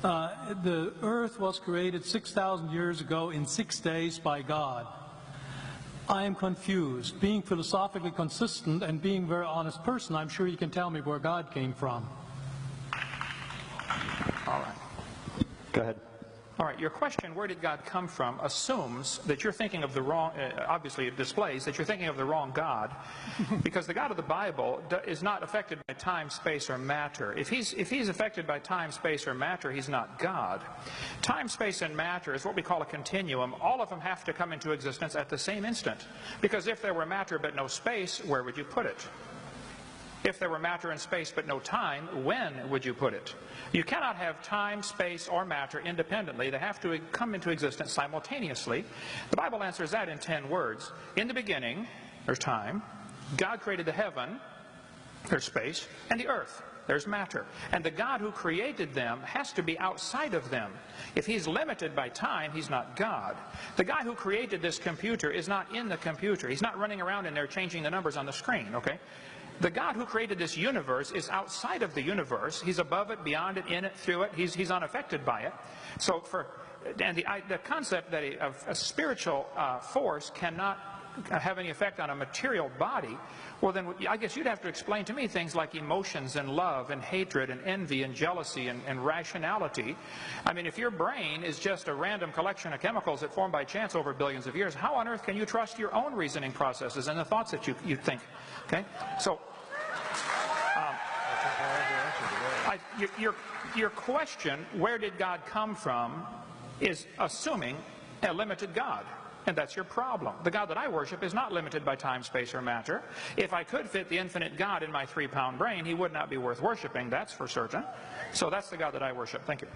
The earth was created 6,000 years ago in 6 days by God. I am confused. Being philosophically consistent and being a very honest person, I'm sure you can tell me where God came from. All right. Go ahead. All right, your question, where did God come from, assumes that you're thinking of the wrong, obviously it displays that you're thinking of the wrong God, because the God of the Bible is not affected by time, space, or matter. If he's affected by time, space, or matter, he's not God. Time, space, and matter is what we call a continuum. All of them have to come into existence at the same instant, because if there were matter but no space, where would you put it? If there were matter and space but no time, when would you put it? You cannot have time, space, or matter independently. They have to come into existence simultaneously. The Bible answers that in 10 words. In the beginning, there's time. God created the heaven, there's space, and the earth, there's matter. And the God who created them has to be outside of them. If he's limited by time, he's not God. The guy who created this computer is not in the computer. He's not running around in there changing the numbers on the screen, okay? The God who created this universe is outside of the universe. He's above it, beyond it, in it, through it. He's unaffected by it. So the concept that a spiritual force cannot have any effect on a material body, well then I guess you'd have to explain to me things like emotions and love and hatred and envy and jealousy and rationality. I mean, if your brain is just a random collection of chemicals that formed by chance over billions of years, how on earth can you trust your own reasoning processes and the thoughts that you think? Okay, so your question, where did God come from, is assuming a limited God. And that's your problem. The God that I worship is not limited by time, space, or matter. If I could fit the infinite God in my 3-pound brain, he would not be worth worshiping, that's for certain. So that's the God that I worship. Thank you.